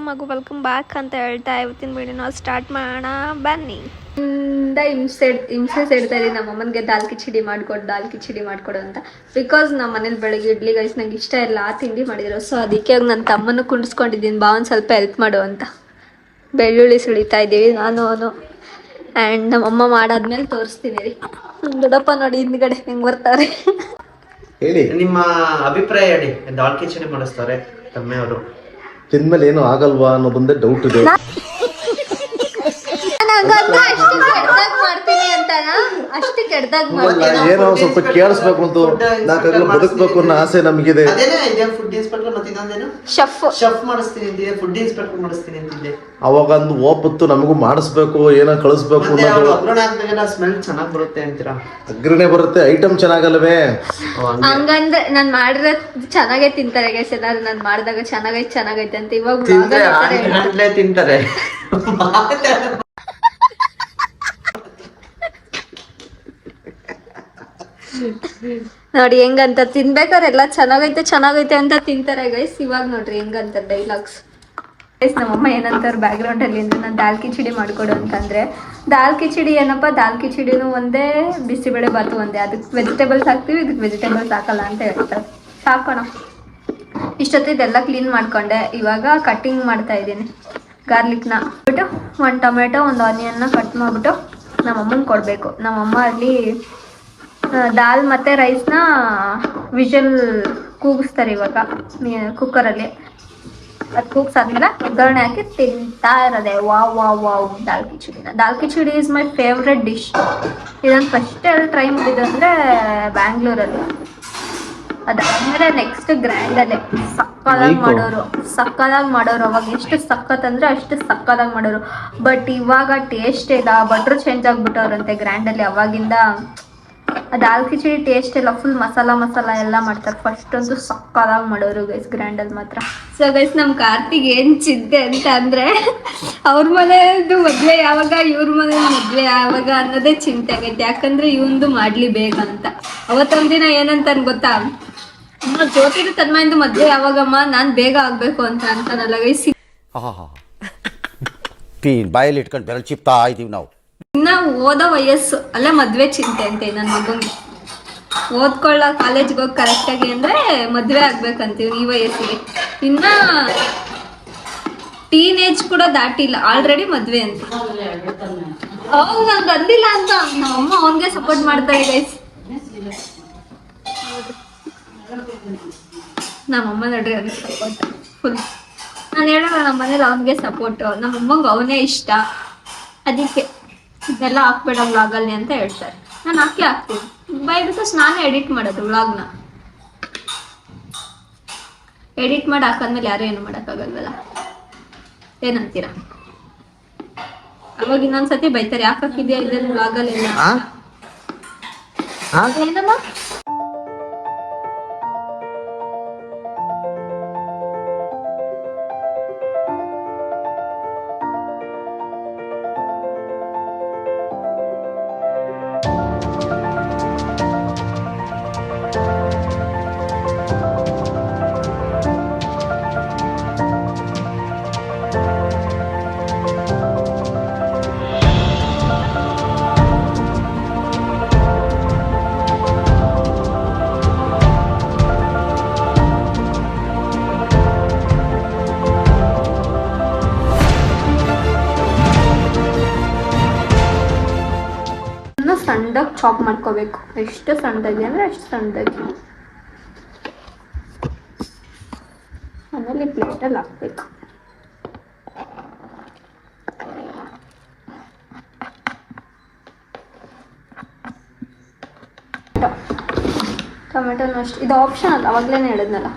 ಹಾಗೂ welcome back ಅಂತ ಹೇಳ್ತಾ ಇವತ್ತಿನ ವಿಡಿಯೋನ ಸ್ಟಾರ್ಟ್ ಮಾಡೋಣ ಬನ್ನಿ. ಹಿಂಸೆ ಸೇಡ್ತಾರೆ ನಮ್ಮಮ್ಮನಿಗೆ ದಾಲ್ ಕಿಚಡಿ ಮಾಡಿಕೊಡು ಅಂತ. ಬಿಕಾಸ್ ನಮ್ಮ ಮನೇಲಿ ಬೆಳಗ್ಗೆ ಇಡ್ಲಿ ಗೈಸ್ ನಂಗೆ ಇಷ್ಟ ಇಲ್ಲ, ಆ ತಿಂಡಿ ಮಾಡಿದ್ರು. ಸೊ ಅದಕ್ಕೆ ನನ್ನ ತಮ್ಮನ್ನು ಕುಂಡಿಸ್ಕೊಂಡಿದ್ದೀನಿ, ಬಾ ಒಂದು ಸ್ವಲ್ಪ ಹೆಲ್ಪ್ ಮಾಡು ಅಂತ. ಬೆಳ್ಳುಳ್ಳಿ ಸುಳಿತಾ ಇದ್ದೀವಿ ನಾನು ಅವನು. ಆ್ಯಂಡ್ ನಮ್ಮಮ್ಮ ಮಾಡಾದ್ಮೇಲೆ ತೋರಿಸ್ತೀನಿ ರೀ. ದೊಡ್ಡಪ್ಪ ನೋಡಿ ಹಿಂದ್ಗಡೆ ಹೆಂಗೆ ಬರ್ತಾರೆ. ಹೇಳಿ ನಿಮ್ಮ ಅಭಿಪ್ರಾಯ ಹೇಳಿ. ದಾಲ್ ಕಿಚಡಿ ಮಾಡಿಸ್ತಾರೆ ತಮ್ಮೆಯವರು, ತಿಂದ್ಮೇಲೆ ಏನು ಆಗಲ್ವಾ ಅನ್ನೋ ಬಂದೇ ಡೌಟ್ ಇದೆ. ಏನೋ ಸ್ವಲ್ಪ ಕೇಳಿಸ್ಬೇಕು ಅಂತ, ನಾಲ್ಕಾಗಲೂ ಬದುಕಬೇಕು ಅನ್ನೋ ಆಸೆ ನಮಗಿದೆ. ಫುಡ್ ಇನ್ಸ್ಪೆಕ್ಟರ್ ಮತ್ತೆ ಇನ್ನೊಂದೇನು ಶೆಫ್ ಮಾಡಿಸ್ತೀನಿ ಅಂತಿದೆ, ಫುಡ್ ಇನ್ಸ್ಪೆಕ್ಟರ್ ಮಾಡಿಸ್ತೀನಿ ಅಂತಿದ್ದೆ. ಅವಾಗ ಒಂದು ಓಪತ್ತು ನಮಗೂ ಮಾಡಿಸ್ಬೇಕು, ಏನೋ ಕಳಿಸ್ಬೇಕು ಅನ್ನೋದು. ಒಗ್ಗರಣೆ ಹಾಕ್ಬೇಕಲ್ಲ ಸ್ಮೆಲ್ ಚೆನ್ನಾಗಿ ಬರುತ್ತೆ ಅಂತೀರಾ? ಅಗ್ರಣೆ ಬರುತ್ತೆ, ಐಟಮ್ ಚೆನ್ನಾಗಲ್ವೇ? ಹಂಗಂದ್ರೆ ನಾನ್ ಮಾಡಿರೋ ಚೆನ್ನಾಗೇ ತಿಂತಾರೆ ಗೈಸ್ ಎಲ್ಲಾರು. ನಾನ್ ಮಾಡಿದಾಗ ಚೆನ್ನಾಗೈತೆ ಅಂತ ಇವಾಗ ತಿಂತಾರೆ. ನೋಡಿ ಹೆಂಗಂತ ತಿನ್ಬೇಕಾದ್ರೆ ಎಲ್ಲ ಚೆನ್ನಾಗೈತೆ ಅಂತ ತಿಂತಾರೆ ಗೈಸ್. ಇವಾಗ ನೋಡ್ರಿ ಹೆಂಗಂತ ಡೈಲಾಗ್ಸ್ ಗೈಸ್. ನಮ್ಮಮ್ಮ ಏನಂತಾರೆ ಬ್ಯಾಕ್ ಗ್ರೌಂಡ್ ಅಲ್ಲಿ ಅಂದ್ರೆ ನಾನು ದಾಲ್ ಕಿಚಡಿ ಮಾಡ್ಕೊಡು ಅಂತಂದ್ರೆ, ದಾಲ್ ಕಿಚಡಿ ಏನಪ್ಪ, ದಾಲ್ ಕಿಚಡಿನೂ ಒಂದೇ, ಬಿಸಿಬೇಳೆ ಬಾತು ಒಂದೇ. ಅದಕ್ಕೆ ವೆಜಿಟೇಬಲ್ಸ್ ಹಾಕ್ತಿವಿ, ಇದಕ್ಕೆ ವೆಜಿಟೇಬಲ್ಸ್ ಹಾಕಲ್ಲ ಅಂತ ಹೇಳ್ತಾರೆ. ಸಾಕೋಣ. ಇಷ್ಟೊತ್ತು ಇದೆಲ್ಲ ಕ್ಲೀನ್ ಮಾಡ್ಕೊಂಡೆ. ಇವಾಗ ಕಟ್ಟಿಂಗ್ ಮಾಡ್ತಾ ಇದ್ದೀನಿ ಗಾರ್ಲಿಕ್ನ ಬಿಟ್ಟು. ಒಂದು ಟೊಮೆಟೊ, ಒಂದು ಆನಿಯನ್ನ ಕಟ್ ಮಾಡಿಬಿಟ್ಟು ನಮ್ಮಮ್ಮಂಗೆ ಕೊಡಬೇಕು. ನಮ್ಮಮ್ಮ ಅಲ್ಲಿ ದಾಲ್ ಮತ್ತು ರೈಸ್ನ ವಿಷಲ್ ಕೂಗಿಸ್ತಾರೆ ಇವಾಗ ಕುಕ್ಕರಲ್ಲಿ. ಅದು ಕೂಗ್ಸಾದ್ಮೇಲೆ ಒಗ್ಗರಣೆ ಹಾಕಿ ತಿಂತಾ ಇರೋದೆ. Wow dal khichdi is my favourite dish. ಇದನ್ನು ಫಸ್ಟ್ ಎಲ್ಲಿ ಟ್ರೈ ಮಾಡಿದ್ದು ಅಂದರೆ ಬ್ಯಾಂಗ್ಳೂರಲ್ಲಿ. ಅದಾದ್ಮೇಲೆ ನೆಕ್ಸ್ಟ್ ಗ್ರ್ಯಾಂಡಲ್ಲೇ ಸಕ್ಕದಾಗಿ ಮಾಡೋರು. ಅವಾಗ ಎಷ್ಟು ಸಕ್ಕತ್ ಅಂದರೆ ಅಷ್ಟು ಸಕ್ಕದಾಗಿ ಮಾಡೋರು. ಬಟ್ ಇವಾಗ ಟೇಸ್ಟ್ ಇಲ್ಲ, ಬಟ್ರು ಚೇಂಜ್ ಆಗಿಬಿಟ್ಟವ್ರಂತೆ ಗ್ರ್ಯಾಂಡಲ್ಲಿ. ಅವಾಗಿಂದ ದಾಲ್ ಕಿಚಡಿ ಟೇಸ್ಟ್ ಇಲ್ಲ, ಫುಲ್ ಮಸಾಲ ಎಲ್ಲ ಮಾಡ್ತಾರೆ. ಫಸ್ಟ್ ಅಂತೂ ಸಕ್ಕದಾಗಿ ಮಾಡೋರು ಗೈಸ್ ಗ್ರ್ಯಾಂಡಲ್ಲಿ ಮಾತ್ರ. ಸೊ ಗೈಸ್ ನಮ್ಮ ಕಾರ್ತಿಕ್ ಏನು ಚಿಂತೆ ಅಂತ ಅಂದರೆ, ಅವ್ರ ಮನೆಯದು ಮದುವೆ ಯಾವಾಗ, ಇವ್ರ ಮನೆ ಮದುವೆ ಯಾವಾಗ ಅನ್ನೋದೇ ಚಿಂತೆ ಆಗೈತೆ. ಯಾಕಂದರೆ ಇವಂದು ಮಾಡಲಿ ಬೇಕಂತ. ಅವತ್ತೊಂದಿನ ಏನಂತ ಗೊತ್ತಾ, ಜ್ಯೋತಿದು ತನ್ಮಯಿಂದ ಮದುವೆ ಯಾವಾಗಮ್ಮ, ನಾನು ಬೇಗ ಆಗಬೇಕು ಅಂತಾನಲ್ಲ ಗೈಸ್. ಬಾಯಲ್ಲಿ ಇಟ್ಕೊಂಡು ಬೆರಳು ಚಿಪ್ತಾ ಇದ್ದೀವಿ ನಾವು. ಇನ್ನ ಓದೋ ವಯಸ್ಸು ಅಲ್ಲ ಮದ್ವೆ ಚಿಂತೆ ಅಂತೆ ನನ್ನ ಮಗಂಗೆ. ಓದ್ಕೊಳ್ಳ ಕಾಲೇಜ್ಗೆ ಹೋಗಿ ಕರೆಕ್ಟಾಗಿ ಅಂದ್ರೆ ಮದ್ವೆ ಆಗ್ಬೇಕಂತೀವಿ ಈ ವಯಸ್ಸಿಗೆ. ಇನ್ನ ಟೀನೇಜ್ ಕೂಡ ದಾಟಿಲ್ಲ, ಆಲ್ರೆಡಿ ಮದ್ವೆ ಅಂತ. ಅವಾಗ ನಂಗೆ ಅಂದಿಲ್ಲ ಅಂತ ನಮ್ಮಮ್ಮ ಅವನ್ಗೆ ಸಪೋರ್ಟ್ ಮಾಡ್ತಾಳೆ ಗೈಸ್. ನಮ್ಮಮ್ಮ ನೋಡ್ರಿ ಅವ್ನಿಗೆ ಸಪೋರ್ಟ್ ಫುಲ್. ನಾನು ಹೇಳೋಣ ನಮ್ಮ ಮನೇಲಿ ಅವನಿಗೆ ಸಪೋರ್ಟು, ನಮ್ಮಮ್ಮಂಗೆ ಅವನೇ ಇಷ್ಟ. ಅದಕ್ಕೆ ಇದೆಲ್ಲ ಹಾಕ್ಬೇಡ ವ್ಲಾಗಲ್ಲಿ ಅಂತ ಹೇಳ್ತಾರೆ. ನಾನು ಹಾಕ್ತೀನಿ ಬಿಕಾಸ್ ನಾನೇ ಎಡಿಟ್ ಮಾಡೋದು ವ್ಲಾಗ್ನ. ಎಡಿಟ್ ಮಾಡಿ ಹಾಕಾದ್ಮೇಲೆ ಯಾರು ಏನು ಮಾಡೋಕ್ಕಾಗಲ್ವಲ್ಲ, ಏನಂತೀರ? ಅವಾಗ ಇನ್ನೊಂದ್ಸತಿ ಬೈತಾರೆ, ಯಾಕೆ ಹಾಕಿದ್ಯಾ ಇದನ್ನು ವ್ಲಾಗಲ್ಲಿ ಎಲ್ಲ ಏನಮ್ಮ. ಸಣ್ಣದಾಗಿ ಚಾಪ್ ಮಾಡ್ಕೋಬೇಕು. ಎಷ್ಟು ಸಣ್ಣದಾಗಿ ಅಂದರೆ ಅಷ್ಟು ಸಣ್ಣದಾಗಿ. ಆಮೇಲೆ ಪ್ಲೇಟಲ್ಲಿ ಹಾಕ್ಬೇಕು. ಟೊಮೆಟೊನೂ ಅಷ್ಟು, ಇದು ಆಪ್ಷನ್ ಅಲ್ಲ, ಅವಾಗಲೇ ಹೇಳಿದ್ನಲ್ಲ.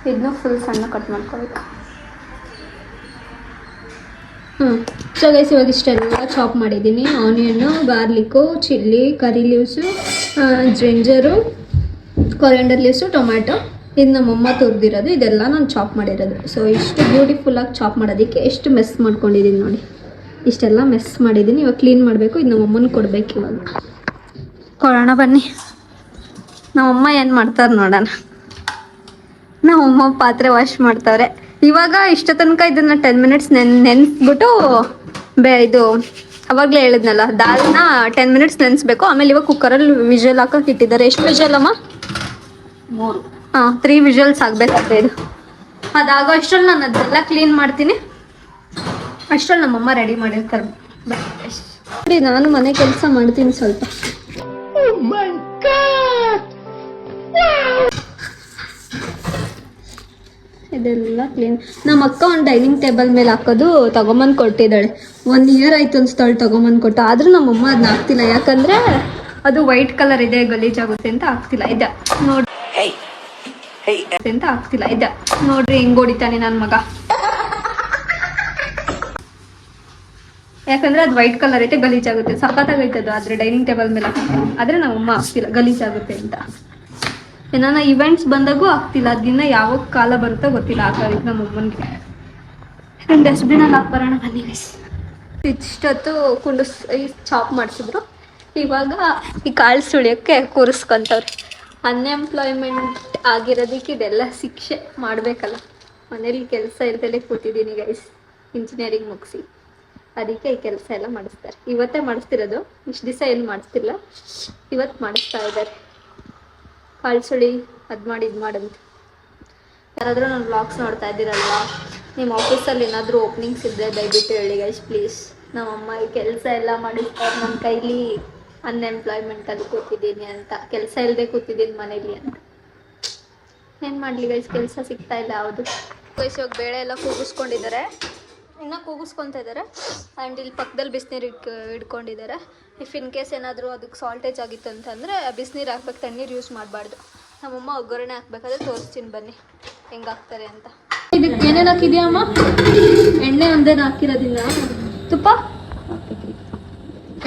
ಇದನ್ನು ಫುಲ್ ಸಣ್ಣ ಕಟ್ ಮಾಡ್ಕೋಬೇಕು. ಸೊ ಗೈಸ್ ಇವಾಗ ಇಷ್ಟೆಲ್ಲ ಚಾಪ್ ಮಾಡಿದ್ದೀನಿ. Onion, garlic, chilli, curry leaves, ginger, coriander leaves, tomato. ಇದು ನಮ್ಮಮ್ಮ ತುರಿದಿರೋದು, ಇದೆಲ್ಲ ನಾನು ಚಾಪ್ ಮಾಡಿರೋದು. ಸೊ ಇಷ್ಟು ಬ್ಯೂಟಿಫುಲ್ಲಾಗಿ ಚಾಪ್ ಮಾಡೋದಕ್ಕೆ ಎಷ್ಟು ಮೆಸ್ ಮಾಡ್ಕೊಂಡಿದ್ದೀನಿ ನೋಡಿ. ಇಷ್ಟೆಲ್ಲ ಮೆಸ್ ಮಾಡಿದ್ದೀನಿ. ಇವಾಗ ಕ್ಲೀನ್ ಮಾಡಬೇಕು. ಇದು ನಮ್ಮಮ್ಮನ ಕೊಡಬೇಕು. ಇವಾಗ ಕೊಡೋಣ ಬನ್ನಿ. ನಮ್ಮಮ್ಮ ಏನು ಮಾಡ್ತಾರೆ ನೋಡೋಣ. ನಮ್ಮಮ್ಮ ಪಾತ್ರೆ ವಾಶ್ ಮಾಡ್ತಾವ್ರೆ. ಇವಾಗ ಇಷ್ಟ ತನಕ ಇದನ್ನ 10 ಮಿನಿಟ್ಸ್ ನೆನ್ಸ್ಬಿಟ್ಟು ಇದು ಅವಾಗಲೇ ಹೇಳಿದ್ನಲ್ಲ ದಾಲ್ನ 10 ಮಿನಿಟ್ಸ್ ನೆನೆಸ್ಬೇಕು. ಆಮೇಲೆ ಇವಾಗ ಕುಕ್ಕರಲ್ಲಿ ವಿಜಲ್ ಹಾಕಕ್ಕೆ ಇಟ್ಟಿದ್ದಾರೆ. ಎಷ್ಟು ವಿಜಲ್ ಅಮ್ಮ? 3 ವಿಜಲ್ಸ್ ಆಗ್ಬೇಕಾಗ್ತದೆ ಇದು. ಅದಾಗೋ ಅಷ್ಟ್ರಲ್ಲಿ ನಾನು ಅದೆಲ್ಲ ಕ್ಲೀನ್ ಮಾಡ್ತೀನಿ. ಅಷ್ಟ್ರಲ್ಲಿ ನಮ್ಮಮ್ಮ ರೆಡಿ ಮಾಡಿರ್ತಾರೆ. ನೋಡಿ ನಾನು ಮನೆ ಕೆಲಸ ಮಾಡ್ತೀನಿ ಸ್ವಲ್ಪ. ಇದೆಲ್ಲ ಕ್ಲೀನ್. ನಮ್ಮ ಅಕ್ಕ ಒಂದು ಡೈನಿಂಗ್ ಟೇಬಲ್ ಮೇಲೆ ಹಾಕೋದು ತಗೊಂಬಂದು ಕೊಟ್ಟಿದ್ದಾಳೆ. 1 ಇಯರ್ ಆಯ್ತು ಅನ್ಸ್ತಾಳೆ ತಗೊಂಬಂದು ಕೊಟ್ಟು. ಆದ್ರೂ ನಮ್ಮಮ್ಮ ಅದನ್ನ ಹಾಕ್ತಿಲ್ಲ, ಯಾಕಂದ್ರೆ ಅದು ವೈಟ್ ಕಲರ್ ಇದೆ ಗಲೀಜಾಗುತ್ತೆ ಅಂತ ಹಾಕ್ತಿಲ್ಲ. ಇದೆ ನೋಡಿ ಅಂತ ಹಾಕ್ತಿಲ್ಲ. ಇದೆ ನೋಡ್ರಿ ಹೆಂಗ್ ಹೊಡಿತಾನೆ ನನ್ನ ಮಗ. ಯಾಕಂದ್ರೆ ಅದು ವೈಟ್ ಕಲರ್ ಐತೆ ಗಲೀಜಾಗುತ್ತೆ. ಸಖತ್ತಾಗೈತೆ ಅದು. ಆದ್ರೆ ಡೈನಿಂಗ್ ಟೇಬಲ್ ಮೇಲೆ ಆದ್ರೆ ನಮ್ಮಮ್ಮ ಹಾಕ್ತಿಲ್ಲ ಗಲೀಜಾಗುತ್ತೆ ಅಂತ. ಏನಾನ ಇವೆಂಟ್ಸ್ ಬಂದಾಗೂ ಆಗ್ತಿಲ್ಲ. ದಿನ ಯಾವಾಗ ಕಾಲ ಬರುತ್ತೋ ಗೊತ್ತಿಲ್ಲ ಹಾಕೋದಕ್ಕೆ ನಮ್ಮ ಅಮ್ಮನಿಗೆ. ಡಸ್ಟ್ಬಿನಲ್ಲಿ ಹಾಕ್ಬರೋಣ ಬನ್ನಿ ಗೈಸ್. ಇಷ್ಟೊತ್ತು ಚಾಪ್ ಮಾಡಿಸಿದ್ರು. ಇವಾಗ ಈ ಕಾಳು ಸುಳಿಯೋಕ್ಕೆ ಕೂರಿಸ್ಕೊಂತವ್ರೆ. ಅನ್ಎಂಪ್ಲಾಯ್ಮೆಂಟ್ ಆಗಿರೋದಕ್ಕೆ ಇದೆಲ್ಲ ಶಿಕ್ಷೆ ಮಾಡಬೇಕಲ್ಲ. ಮನೇಲಿ ಕೆಲಸ ಇಲ್ದಲೇ ಕೂತಿದ್ದೀನಿ ಗೈಸ್, ಇಂಜಿನಿಯರಿಂಗ್ ಮುಗಿಸಿ. ಅದಕ್ಕೆ ಈ ಕೆಲಸ ಎಲ್ಲ ಮಾಡಿಸ್ತಾರೆ. ಇವತ್ತೇ ಮಾಡಿಸ್ತಿರೋದು, ಇಷ್ಟು ದಿವಸ ಏನು ಮಾಡಿಸ್ತಿಲ್ಲ, ಇವತ್ತು ಮಾಡಿಸ್ತಾ ಇದ್ದಾರೆ. ಕಾಳು ಸುಳಿ ಅದು ಮಾಡಿ ಇದು ಮಾಡಂತ. ಯಾರಾದರೂ ನನ್ನ ವ್ಲಾಗ್ಸ್ ನೋಡ್ತಾ ಇದ್ದೀರಲ್ವ, ನಿಮ್ಮ ಆಫೀಸಲ್ಲಿ ಏನಾದರೂ ಓಪನಿಂಗ್ಸ್ ಇದ್ದರೆ ದಯವಿಟ್ಟು ಹೇಳಿ ಗೈಸ್ ಪ್ಲೀಸ್. ನಮ್ಮಮ್ಮ ಈ ಕೆಲಸ ಎಲ್ಲ ಮಾಡಿಸ್ತಾರೆ ನನ್ನ ಕೈಲಿ. ಅನ್ಎಂಪ್ಲಾಯ್ಮೆಂಟಲ್ಲಿ ಕೂತಿದ್ದೀನಿ ಅಂತ, ಕೆಲಸ ಇಲ್ಲದೆ ಕೂತಿದ್ದೀನಿ ಮನೇಲಿ ಅಂತ. ಏನು ಮಾಡಲಿ ಗೈಸ್, ಕೆಲಸ ಸಿಗ್ತಾ ಇಲ್ಲ ಯಾವುದು. ಗೈಸ್ ಇವಾಗ ಬೇಳೆ ಎಲ್ಲ ಕೂಗಿಸ್ಕೊಂಡಿದ್ದಾರೆ, ಇನ್ನೂ ಕೂಗಿಸ್ಕೊತಾ ಇದ್ದಾರೆ. ಆ್ಯಂಡ್ ಇಲ್ಲಿ ಪಕ್ಕದಲ್ಲಿ ಬಿಸಿನೀರು ಇಟ್ಕೊಂಡಿದ್ದಾರೆ. ಇಫ್ ಇನ್ ಕೇಸ್ ಏನಾದರೂ ಅದಕ್ಕೆ ಸಾಲ್ಟೇಜ್ ಆಗಿತ್ತು ಅಂತಂದರೆ ಬಿಸಿನೀರು ಹಾಕ್ಬೇಕು, ತಣ್ಣೀರು ಯೂಸ್ ಮಾಡಬಾರ್ದು. ನಮ್ಮಮ್ಮ ಒಗ್ಗರಣೆ ಹಾಕ್ಬೇಕಾದ್ರೆ ತೋರಿಸ್ತೀನಿ ಬನ್ನಿ ಹೆಂಗೆ ಹಾಕ್ತಾರೆ ಅಂತ. ಇದಕ್ಕೆ ಏನೇನು ಹಾಕಿದ್ಯಾ ಅಮ್ಮ? ಎಣ್ಣೆ ಒಂದೇನು ಹಾಕಿರೋದಿಲ್ಲ, ತುಪ್ಪ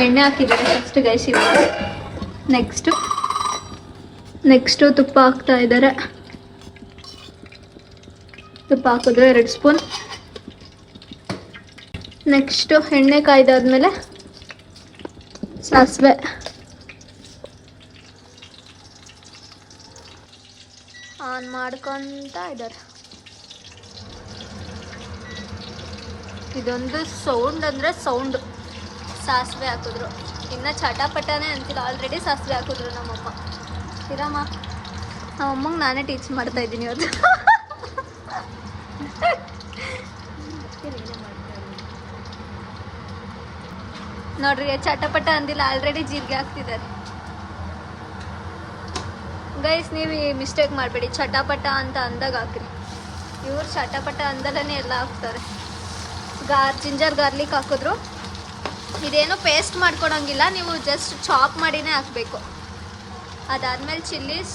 ಎಣ್ಣೆ ಹಾಕಿದ್ದಾರೆ ಫಸ್ಟ್ ಗೈಸ್. ಇವಾಗ ನೆಕ್ಸ್ಟು ತುಪ್ಪ ಹಾಕ್ತಾ ಇದ್ದಾರೆ. ತುಪ್ಪ ಹಾಕಿದ್ರೆ 2 ಸ್ಪೂನ್. ನೆಕ್ಸ್ಟು ಎಣ್ಣೆ ಕಾಯ್ದಾದ್ಮೇಲೆ ಸಾಸಿವೆ, ಆನ್ ಮಾಡ್ಕೊತ ಇದ್ದಾರೆ. ಇದೊಂದು ಸೌಂಡ್ ಅಂದರೆ ಸೌಂಡು. ಸಾಸಿವೆ ಹಾಕಿದ್ರು, ಇನ್ನು ಚಟಾಪಟಾನೇ ಅಂತಿಲ್ಲ, ಆಲ್ರೆಡಿ ಸಾಸಿವೆ ಹಾಕಿದ್ರು ನಮ್ಮಮ್ಮ. ಇರಮ್ಮ, ನಮ್ಮಮ್ಮಂಗೆ ನಾನೇ ಟೀಚ್ ಮಾಡ್ತಾ ಇದ್ದೀನಿ ಇವತ್ತು. ನೋಡ್ರಿ ಚಟಪಟ ಅಂದಿಲ್ಲ, ಆಲ್ರೆಡಿ ಜೀರಿಗೆ ಹಾಕ್ತಿದ್ದಾರೆ ಗೈಸ್. ನೀವು ಈ ಮಿಸ್ಟೇಕ್ ಮಾಡಬೇಡಿ, ಚಟಪಟ ಅಂತ ಅಂದಾಗ ಹಾಕ್ರಿ. ಇವ್ರು ಚಟಪಟ ಅಂದಲೇ ಎಲ್ಲ ಹಾಕ್ತಾರೆ. ಜಿಂಜರ್ ಗಾರ್ಲಿಕ್ ಹಾಕಿದ್ರು. ಇದೇನು ಪೇಸ್ಟ್ ಮಾಡ್ಕೊಳಂಗಿಲ್ಲ, ನೀವು ಜಸ್ಟ್ ಚಾಪ್ ಮಾಡಿನೇ ಹಾಕಬೇಕು. ಅದಾದಮೇಲೆ chillies,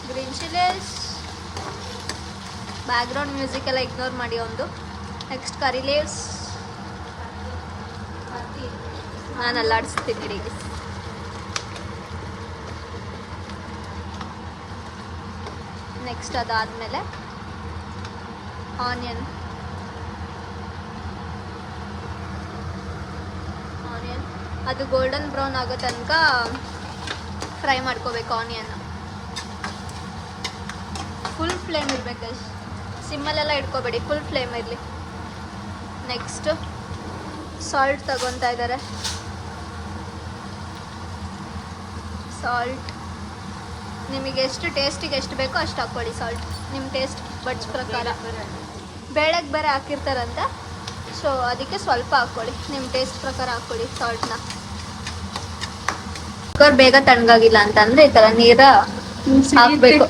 green chillies, background music ಎಲ್ಲ ಇಗ್ನೋರ್ ಮಾಡಿ ಒಂದು. ನೆಕ್ಸ್ಟ್ ಕರಿ ಲೀವ್ಸ್, ನಾನು ಅಲ್ಲಾಡಿಸ್ತೀನಿ ಇಡೀ. ನೆಕ್ಸ್ಟ್ ಅದಾದಮೇಲೆ ಆನಿಯನ್ ಅದು ಗೋಲ್ಡನ್ ಬ್ರೌನ್ ಆಗೋ ತನಕ ಫ್ರೈ ಮಾಡ್ಕೋಬೇಕು ಆನಿಯನ್. ಫುಲ್ ಫ್ಲೇಮ್ ಇರಬೇಕು, ಸಿಮ್ಮಲ್ಲೆಲ್ಲ ಇಟ್ಕೋಬೇಡಿ, ಫುಲ್ ಫ್ಲೇಮ್ ಇರಲಿ. ನೆಕ್ಸ್ಟ್ ಸಾಲ್ಟ್ ತಗೊತಾ ಇದ್ದಾರೆ. ಸಾಲ್ಟ್ ನಿಮಗೆ ಎಷ್ಟು ಟೇಸ್ಟಿಗೆ ಎಷ್ಟು ಬೇಕೋ ಅಷ್ಟು ಹಾಕ್ಕೊಳ್ಳಿ. ಸಾಲ್ಟ್ ನಿಮ್ಮ ಟೇಸ್ಟ್ ಬಡ್ಸ್ ಪ್ರಕಾರ. ಬೇಳೆಗೆ ಬೇರೆ ಹಾಕಿರ್ತಾರಂತ, ಸೊ ಅದಕ್ಕೆ ಸ್ವಲ್ಪ ಹಾಕ್ಕೊಳ್ಳಿ, ನಿಮ್ಮ ಟೇಸ್ಟ್ ಪ್ರಕಾರ ಹಾಕ್ಕೊಳ್ಳಿ ಸಾಲ್ಟ್ನ. ಕುಕ್ಕರ್ ಬೇಗ ತಣ್ಣಗಾಗಿಲ್ಲ ಅಂತಂದರೆ ಈ ಥರ ನೀರ ಹಾಕಬೇಕು.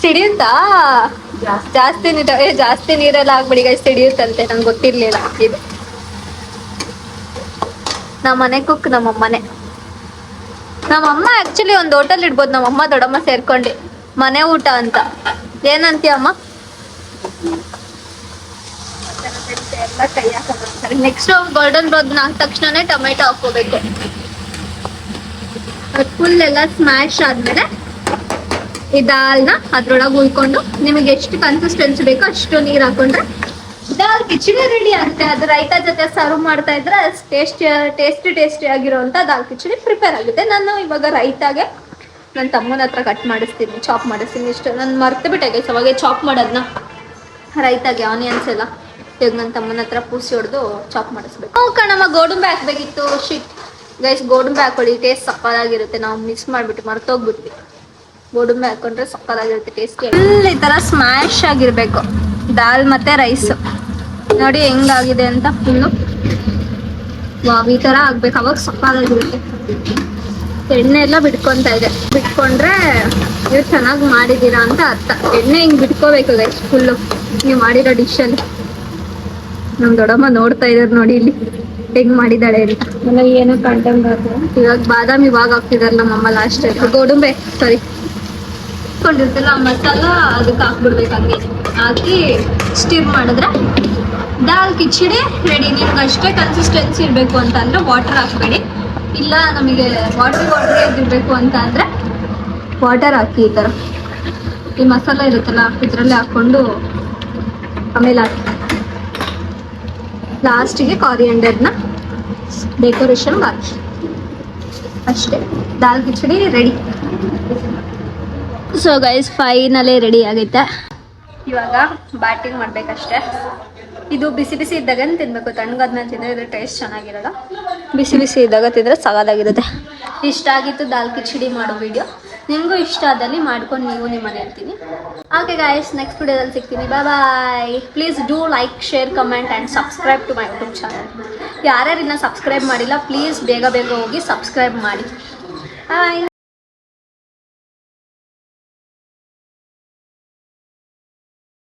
ಸಿಡಿಯುತ್ತಾ? ಜಾಸ್ತಿ ನೀರೆಲ್ಲ ಹಾಕ್ಬಿಡಿ ಗೈಸ್, ಸಿಡಿಯುತ್ತಂತೆ. ನಂಗೆ ಗೊತ್ತಿರಲಿಲ್ಲ ಇದು. ನಮ್ಮ ಮನೆ ಕುಕ್ ನಮ್ಮಮ್ಮನೆ. ನಮ್ಮಮ್ಮ ಆ್ಯಕ್ಚುಲಿ ಒಂದು ಹೋಟೆಲ್ ಇಡ್ಬೋದು, ನಮ್ಮಮ್ಮ ದೊಡ್ಡಮ್ಮ ಸೇರ್ಕೊಂಡು, ಮನೆ ಊಟ ಅಂತ. ಏನಂತೀಯ ಅಮ್ಮ? ಎಲ್ಲ ಕೈ ಹಾಕೋತಾರೆ. ನೆಕ್ಸ್ಟ್ ಗೋಲ್ಡನ್ ಬ್ರೌನ್ ಹಾಕಿದ ತಕ್ಷಣನೇ ಟೊಮೆಟೊ ಹಾಕೋಬೇಕು. ಫುಲ್ ಎಲ್ಲ ಸ್ಮ್ಯಾಶ್ ಆದಮೇಲೆ ಈ ದಾಲ್ನ ಅದ್ರೊಳಗೆ ಉಳ್ಕೊಂಡು ನಿಮಗೆ ಎಷ್ಟು ಕನ್ಸಿಸ್ಟೆನ್ಸಿ ಬೇಕೋ ಅಷ್ಟು ನೀರು ಹಾಕೊಂಡ್ರೆ ದಾಲ್ ಕಿಚಡಿ ರೆಡಿ ಆಗುತ್ತೆ. ಅದು ರೈತ ಜೊತೆ ಸರ್ವ್ ಮಾಡ್ತಾ ಇದ್ರೆ ಟೇಸ್ಟಿ ಆಗಿರೋಂಥ ದಾಲ್ ಕಿಚಡಿ ಪ್ರಿಪೇರ್ ಆಗುತ್ತೆ. ನಾನು ಇವಾಗ ರೈತಾಗೆ ನನ್ನ ತಮ್ಮನ ಹತ್ರ ಕಟ್ ಮಾಡಿಸ್ತೀನಿ, ಚಾಪ್ ಮಾಡಿಸ್ತೀನಿ. ಇಷ್ಟು ನಾನು ಮರ್ತು ಬಿಟ್ಟೆ ಗೈಸ್ ಅವಾಗೆ ಚಾಪ್ ಮಾಡೋದನ್ನ. ರೈತಾಗೆ ಆನಿಯನ್ಸ್ ಎಲ್ಲ ಈಗ ನನ್ನ ತಮ್ಮನ ಹತ್ರ ಪೂಸಿ ಹೊಡೆದು ಚಾಪ್ ಮಾಡಿಸ್ಬೇಕು. ಕಣಮ್ಮ ಗೋಡಂಬಿ ಹಾಕ್ಬೇಕಿತ್ತು. ಶಿಟ್ ಗೈಸ್, ಗೋಡಂಬಿ ಹಾಕೊಳ್ಳಿ, ಟೇಸ್ಟ್ ಸಕ್ಕತ್ತಾಗಿರುತ್ತೆ. ನಾವು ಮಿಕ್ಸ್ ಮಾಡಿಬಿಟ್ಟು ಮರ್ತೋಗ್ಬಿಟ್ವಿ. ಗೋಡಂಬಿ ಹಾಕೊಂಡ್ರೆ ಸಕ್ಕತ್ತಾಗಿರುತ್ತೆ ಟೇಸ್ಟ್. ಫುಲ್ ಈ ಥರ ಸ್ಮ್ಯಾಶ್ ಆಗಿರಬೇಕು ದಾಲ್ ಮತ್ತು ರೈಸು. ನೋಡಿ ಹೆಂಗಾಗಿದೆ ಅಂತ ಫುಲ್ಲು ವಾವ್, ಈ ಥರ ಆಗ್ಬೇಕು. ಅವಾಗ ಸಕ್ಕತ್ತಾಗಿರುತ್ತೆ. ಎಣ್ಣೆ ಎಲ್ಲ ಬಿಟ್ಕೊತಾ ಇದೆ. ಬಿಟ್ಕೊಂಡ್ರೆ ನೀವು ಚೆನ್ನಾಗಿ ಮಾಡಿದ್ದೀರಾ ಅಂತ ಅರ್ಥ. ಎಣ್ಣೆ ಹಿಂಗೆ ಬಿಟ್ಕೋಬೇಕು ಗೈಸ್ ಫುಲ್ಲು ನೀವು ಮಾಡಿರೋ ಡಿಶಲ್ಲಿ. ನಮ್ಮ ದೊಡ್ಡಮ್ಮ ನೋಡ್ತಾ ಇದ್ದಾರೆ ನೋಡಿ ಇಲ್ಲಿ ಹೆಂಗ್ ಮಾಡಿದಾಳೆ ಅಂತ. ಎಲ್ಲ ಏನೋ ಕಂಟೆಂಟ್ ಇವಾಗ ಬಾದಾಮಿ ಇವಾಗ ಹಾಕ್ತಿದಾರೆ ನಮ್ಮಮ್ಮ ಲಾಸ್ಟ್ ಗೋಡಂಬೆ ಸಾರಿ ಕೊಂಡಿರ್ತಲ್ಲ ಮಸಾಲ ಅದಕ್ಕೆ ಹಾಕ್ಬಿಡ್ಬೇಕು. ಹಂಗೆ ಹಾಕಿ ಸ್ಟಿರ್ ಮಾಡಿದ್ರೆ ದಾಲ್ ಕಿಚಡಿ ರೆಡಿ. ನಿಮ್ಗೆ ಅಷ್ಟೇ ಕನ್ಸಿಸ್ಟೆನ್ಸಿ ಇರಬೇಕು ಅಂತ ಅಂದ್ರೆ ವಾಟರ್ ಹಾಕ್ಬೇಡಿ. ಇಲ್ಲ ನಮಗೆ ವಾಟರ್ ಇದಿರಬೇಕು ಅಂತ ಅಂದ್ರೆ ವಾಟರ್ ಹಾಕಿ. ಈ ಥರ ಈ ಮಸಾಲ ಇರುತ್ತಲ್ಲ ಇದರಲ್ಲೇ ಹಾಕ್ಕೊಂಡು ಆಮೇಲೆ ಹಾಕಿ ಲಾಸ್ಟಿಗೆ ಕಾರಿಯಂಡರ್ನ ಡೆಕೋರೇಷನ್ ಹಾಕಿ. ಅಷ್ಟೇ, dal khichdi ready. So guys, finally ready ಆಗೈತೆ. ಇವಾಗ ಬ್ಯಾಟಿಂಗ್ ಮಾಡ್ಬೇಕಷ್ಟೆ. ಇದು ಬಿಸಿ ಬಿಸಿ ಇದ್ದಾಗ ತಿನ್ಬೇಕು. ತಣ್ಣಗಾದ್ಮೇಲೆ ತಿಂದರೆ ಇದ್ರ ಟೇಸ್ಟ್ ಚೆನ್ನಾಗಿರಲ್ಲ. ಬಿಸಿ ಬಿಸಿ ಇದ್ದಾಗ ತಿಂದರೆ ಸಗದಾಗಿರುತ್ತೆ. ಇಷ್ಟ ಆಗಿತ್ತು ದಾಲ್ ಕಿಚಡಿ ಮಾಡೋ ವಿಡಿಯೋ. ನಿಮಗೂ ಇಷ್ಟ ಆದಲ್ಲಿ ಮಾಡ್ಕೊಂಡು ನೀವು ನಿಮ್ಮ ಮನೆ ಇರ್ತೀನಿ. ಓಕೆ ಗಾಯ್ಸ್, ನೆಕ್ಸ್ಟ್ ವಿಡಿಯೋದಲ್ಲಿ ಸಿಗ್ತೀನಿ. Bye. Please do like, share, comment and subscribe to my YouTube channel. ಯಾರ್ಯಾರು ಇನ್ನೂ ಸಬ್ಸ್ಕ್ರೈಬ್ ಮಾಡಿಲ್ಲ ಪ್ಲೀಸ್ ಬೇಗ ಬೇಗ ಹೋಗಿ ಸಬ್ಸ್ಕ್ರೈಬ್ ಮಾಡಿ. ಬಾಯ್.